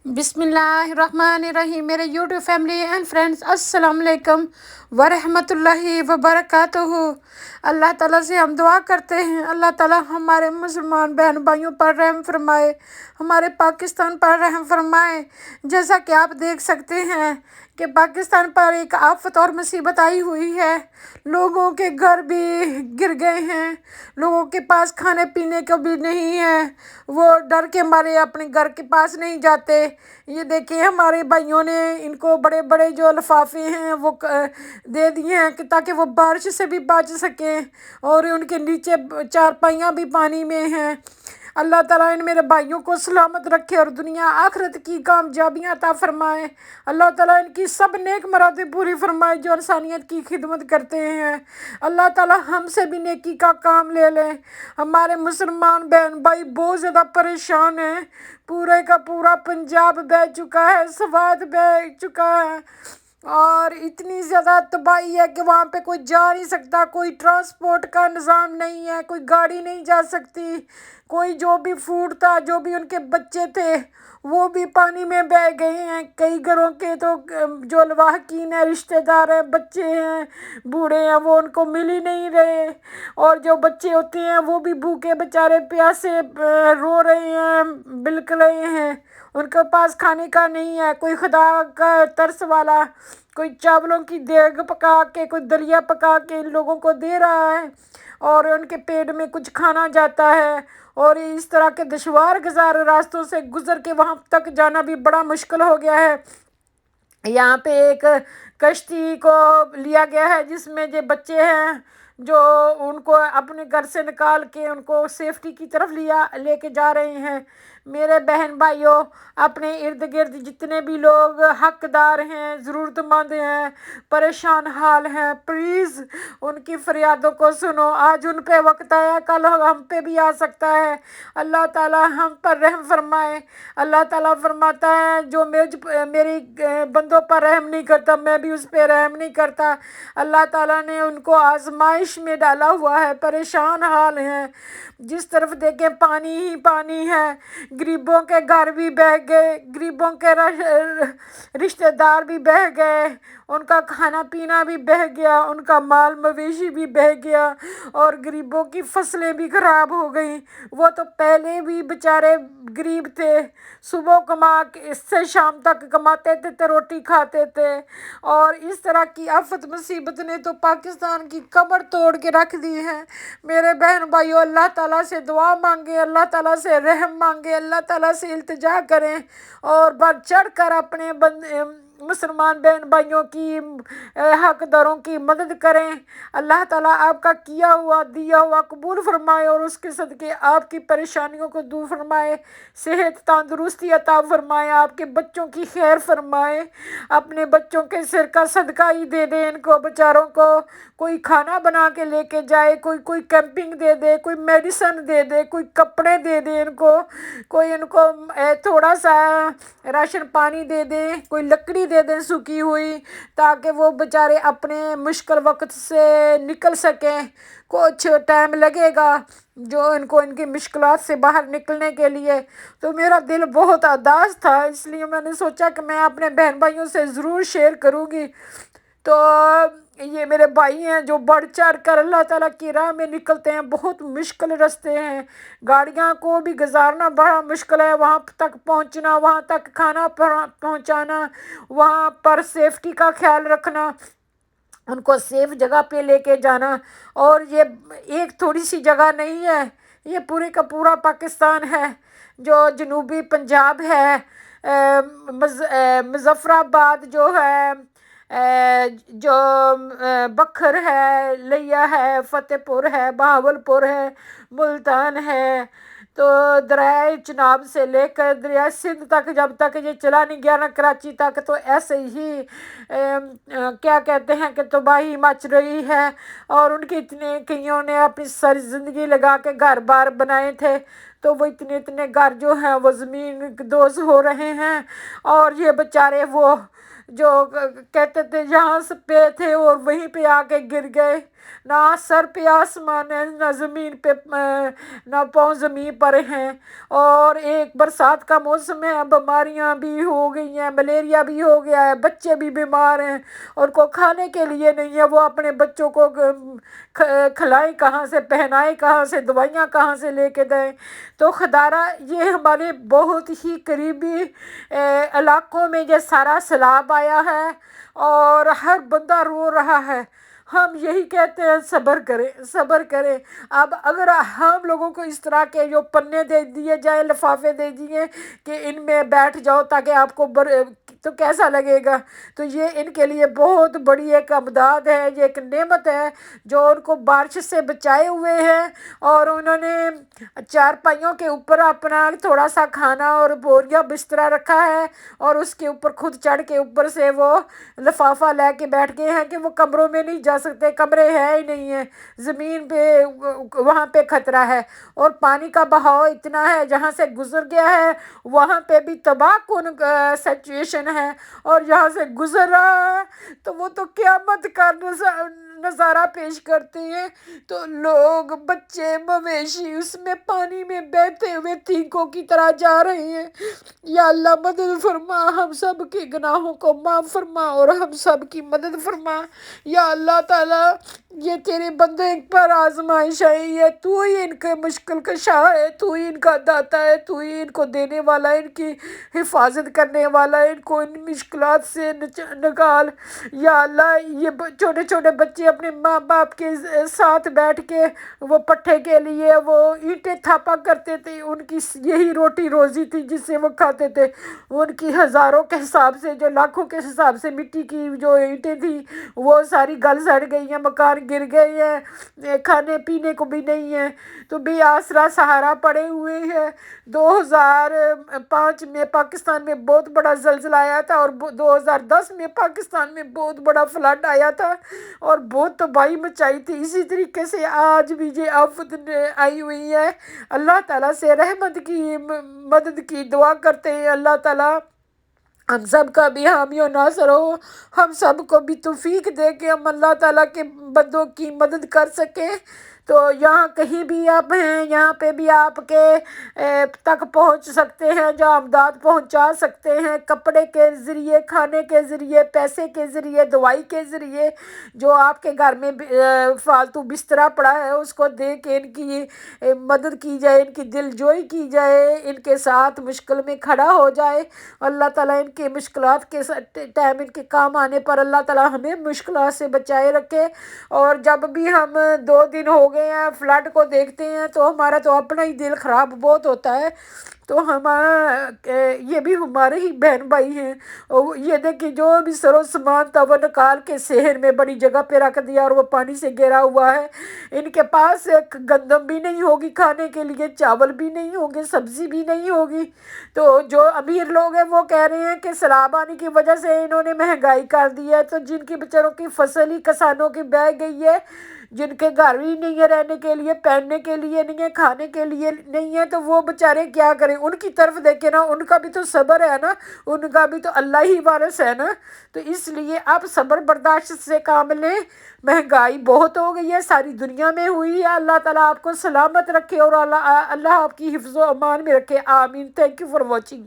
बिस्मिल्लाहिर्रहमानिर्रहीम। मेरे YouTube family and friends, अस्सलाम वालेकुम वरहमतुल्लाहि वबरकातुहू। अल्लाह ताला से हम दुआ करते हैं, अल्लाह ताला हमारे मुसलमान बहन भाइयों पर रहम फरमाए, हमारे पाकिस्तान पर रहम फरमाए। जैसा कि आप देख सकते हैं कि पाकिस्तान पर एक आफत और मुसीबत आई हुई है। लोगों के घर भी गिर गए हैं, लोगों के पास खाने पीने को भी नहीं है, वो डर के मारे अपने घर के पास नहीं जाते। ये देखिए हमारे भाइयों ने इनको बड़े बड़े जो लिफाफे हैं वो दे दिए हैं कि ताकि वो बारिश से भी बच सकें, और उनके नीचे चारपाइयाँ भी पानी में हैं। अल्लाह ताला इन मेरे भाइयों को सलामत रखे और दुनिया आखिरत की कामयाबियाँ अता फरमाए। अल्लाह ताला इनकी सब नेक मुरादें पूरी फरमाए जो इंसानियत की खिदमत करते हैं। अल्लाह ताला हमसे भी नेकी का काम ले लें। हमारे मुसलमान बहन भाई बहुत ज़्यादा परेशान हैं। पूरे का पूरा पंजाब बह चुका है, स्वात बह चुका है, और इतनी ज़्यादा तबाही है कि वहाँ पे कोई जा नहीं सकता, कोई ट्रांसपोर्ट का निज़ाम नहीं है, कोई गाड़ी नहीं जा सकती, कोई जो भी फूड था, जो भी उनके बच्चे थे वो भी पानी में बह गए हैं। कई घरों के तो जो लवाहकीन है, रिश्तेदार हैं, बच्चे हैं, बूढ़े हैं, वो उनको मिल ही नहीं रहे, और जो बच्चे होते हैं वो भी भूखे बेचारे प्यासे रो रहे हैं, बिलख रहे हैं, उनके पास खाने का नहीं है। कोई खुदा का तरस वाला कोई चावलों की देग पका के, कोई दलिया पका के इन लोगों को दे रहा है, और उनके पेट में कुछ खाना जाता है। और इस तरह के दुश्वार गुजार रास्तों से गुजर के वहाँ तक जाना भी बड़ा मुश्किल हो गया है। यहाँ पे एक कश्ती को लिया गया है जिसमें जो बच्चे हैं, जो उनको अपने घर से निकाल के उनको सेफ्टी की तरफ लेके जा रहे हैं। मेरे बहन भाइयों, अपने इर्द गिर्द जितने भी लोग हकदार हैं, ज़रूरतमंद हैं, परेशान हाल हैं, प्लीज़ उनकी फरियादों को सुनो। आज उन पे वक्त आया, कल हम पे भी आ सकता है। अल्लाह ताला हम पर रहम फरमाए। अल्लाह ताला फरमाता है जो मेरी बंदों पर रहम नहीं करता, मैं भी उस पर रहम नहीं करता। अल्लाह ताला ने उनको आजमाइश में डाला हुआ है, परेशान हाल हैं, जिस तरफ देखें पानी ही पानी है। गरीबों के घर भी बह गए, गरीबों के रिश्तेदार भी बह गए, उनका खाना पीना भी बह गया, उनका माल मवेशी भी बह गया, और गरीबों की फसलें भी ख़राब हो गई। वो तो पहले भी बेचारे गरीब थे, सुबह कमा के इससे शाम तक कमाते थे तो रोटी खाते थे, और इस तरह की आफत मुसीबत ने तो पाकिस्तान की कमर तोड़ के रख दी है। मेरे बहन भाइयों, अल्लाह ताला से दुआ मांगे, अल्लाह ताला से रहम मांगे, अल्लाह ताला से इल्तिजा करें, और बढ़ चढ़ कर अपने मुसलमान बहन भाइयों की हकदारों की मदद करें। अल्लाह ताला आपका किया हुआ दिया हुआ कबूल फरमाए, और उसके सदके आपकी परेशानियों को दूर फरमाए, सेहत तंदुरुस्ती अता फरमाए, आपके बच्चों की खैर फरमाए। अपने बच्चों के सिर का सदका ही दे दे इनको बेचारों को। कोई खाना बना के लेके जाए, कोई कैंपिंग दे दे, कोई मेडिसिन दे दे, कोई कपड़े दे दे इनको, कोई इनको थोड़ा सा राशन पानी दे दे, कोई लकड़ी दे दें सूखी हुई, ताकि वो बेचारे अपने मुश्किल वक्त से निकल सकें। कुछ टाइम लगेगा जो इनको इनकी मुश्किलात से बाहर निकलने के लिए। तो मेरा दिल बहुत उदास था, इसलिए मैंने सोचा कि मैं अपने बहन भाइयों से ज़रूर शेयर करूँगी। तो ये मेरे भाई हैं जो बढ़ चढ़ कर अल्लाह ताला की राह में निकलते हैं। बहुत मुश्किल रास्ते हैं, गाड़ियाँ को भी गुजारना बड़ा मुश्किल है, वहाँ तक पहुँचना, वहाँ तक खाना पहुँचाना, वहाँ पर सेफ्टी का ख्याल रखना, उनको सेफ जगह पे लेके जाना। और ये एक थोड़ी सी जगह नहीं है, ये पूरे का पूरा पाकिस्तान है। जो जनूबी पंजाब है, मुजफ्फराबाद जो है, जो बखर है, लिया है, फतेहपुर है, बहावलपुर है, मुल्तान है, तो दरिया चिनाब से लेकर दरिया सिंध तक जब तक ये चला नहीं गया ना कराची तक, तो ऐसे ही क्या कहते हैं कि तबाही मच रही है। और उनके इतने कईयों ने अपनी सारी ज़िंदगी लगा के घर बार बनाए थे, तो वो इतने इतने घर जो हैं वो ज़मीन दोज़ हो रहे हैं। और ये बेचारे वो जो कहते थे यहाँ से पे थे और वहीं पे आके गिर गए, نہ سر پہ آسمان ہے، نہ زمین پہ نہ پاؤں زمین پر ہیں۔ اور ایک برسات کا موسم ہے، بیماریاں بھی ہو گئی ہیں، ملیریا بھی ہو گیا ہے، بچے بھی بیمار ہیں، اور کو کھانے کے لیے نہیں ہے، وہ اپنے بچوں کو کھلائیں کہاں سے، پہنائیں کہاں سے، دوائیاں کہاں سے لے کے دیں۔ تو خدارہ یہ ہمارے بہت ہی قریبی علاقوں میں یہ سارا سیلاب آیا ہے، اور ہر بندہ رو رہا ہے۔ ہم یہی کہتے ہیں صبر کریں، صبر کریں۔ اب اگر ہم لوگوں کو اس طرح کے جو پنے دے دیے جائیں، لفافے دے دیے کہ ان میں بیٹھ جاؤ تاکہ آپ کو تو کیسا لگے گا؟ تو یہ ان کے لیے بہت بڑی ایک امداد ہے، یہ ایک نعمت ہے جو ان کو بارش سے بچائے ہوئے ہیں، اور انہوں نے چارپائیوں کے اوپر اپنا تھوڑا سا کھانا اور بوریاں بسترا رکھا ہے، اور اس کے اوپر خود چڑھ کے اوپر سے وہ لفافہ لے کے بیٹھ گئے ہیں کہ وہ کمروں میں نہیں جا سکتے، کمرے ہیں ہی نہیں ہیں، زمین پہ وہاں پہ خطرہ ہے، اور پانی کا بہاؤ اتنا ہے جہاں سے گزر گیا ہے وہاں پہ بھی تباہ کن سچویشن ہے، اور جہاں سے گزر رہا ہے تو وہ تو قیامت کا نظارہ پیش کرتے ہیں۔ تو لوگ، بچے، مویشی اس میں پانی میں بہتے ہوئے تینکوں کی طرح جا رہے ہیں۔ یا اللہ مدد فرما، ہم سب کے گناہوں کو معاف فرما اور ہم سب کی مدد فرما۔ یا اللہ تعالیٰ، یہ تیرے بندے پر آزمائش آئی ہے، تو ہی ان کے مشکل کشا ہے، تو ہی ان کا داتا ہے، تو ہی ان کو دینے والا ہے، ان کی حفاظت کرنے والا ہے، ان کو ان مشکلات سے نکال۔ یا اللہ، یہ چھوٹے چھوٹے بچے اپنے ماں باپ کے ساتھ بیٹھ کے وہ پٹھے کے لیے وہ اینٹیں تھاپا کرتے تھے، ان کی یہی روٹی روزی تھی جس سے وہ کھاتے تھے۔ ان کی ہزاروں کے حساب سے، جو لاکھوں کے حساب سے مٹی کی جو اینٹیں تھیں وہ ساری گل سڑ گئی ہیں، مکان گر گئے ہیں، کھانے پینے کو بھی نہیں ہے، تو بے آسرا سہارا پڑے ہوئے ہیں۔ 2005 میں پاکستان میں بہت بڑا زلزلہ آیا تھا، اور 2010 میں پاکستان میں بہت بڑا فلڈ آیا تھا اور بہت تباہی مچائی تھی۔ اسی طریقے سے آج بھی یہ آفت آئی ہوئی ہے۔ اللہ تعالیٰ سے رحمت کی، مدد کی دعا کرتے ہیں۔ اللہ تعالیٰ ہم سب کا بھی حامی و ناصر ہو، ہم سب کو بھی توفیق دے کہ ہم اللہ تعالیٰ کے بندوں کی مدد کر سکیں۔ تو یہاں کہیں بھی آپ ہیں، یہاں پہ بھی آپ کے تک پہنچ سکتے ہیں، جو امداد پہنچا سکتے ہیں، کپڑے کے ذریعے، کھانے کے ذریعے، پیسے کے ذریعے، دوائی کے ذریعے، جو آپ کے گھر میں فالتو بسترا پڑا ہے اس کو دے کے ان کی مدد کی جائے، ان کی دل جوئی کی جائے، ان کے ساتھ مشکل میں کھڑا ہو جائے۔ اللہ تعالیٰ ان کے مشکلات کے ٹائم ان کے کام آنے پر اللہ تعالیٰ ہمیں مشکلات سے بچائے رکھے۔ اور جب بھی ہم 2 دن ہو گئے ہیں فلڈ کو دیکھتے ہیں تو ہمارا تو اپنا ہی دل خراب بہت ہوتا ہے۔ تو یہ بھی ہمارے ہی بہن بھائی ہیں، اور یہ دیکھیں جو بھی سر و سامان تھا وہ نکال کے شہر میں بڑی جگہ پہ رکھ دیا، اور وہ پانی سے گھرا ہوا ہے۔ ان کے پاس ایک گندم بھی نہیں ہوگی کھانے کے لیے، چاول بھی نہیں ہوں گے، سبزی بھی نہیں ہوگی۔ تو جو امیر لوگ ہیں وہ کہہ رہے ہیں کہ سیلاب آنے کی وجہ سے انہوں نے مہنگائی کر دی ہے، تو جن کی بیچاروں کی فصل ہی کسانوں کی بہہ گئی ہے، جن کے گھر بھی نہیں ہے رہنے کے لیے، پہننے کے لیے نہیں ہے، کھانے کے لیے نہیں ہے، تو وہ بیچارے کیا کریں؟ ان کی طرف دیکھیں نا، ان کا بھی تو صبر ہے نا، ان کا بھی تو اللہ ہی وارث ہے نا۔ تو اس لیے آپ صبر برداشت سے کام لیں۔ مہنگائی بہت ہو گئی ہے، ساری دنیا میں ہوئی ہے۔ اللہ تعالیٰ آپ کو سلامت رکھے، اور اللہ آپ کی حفظ و امان میں رکھے، آمین۔ Thank you for watching.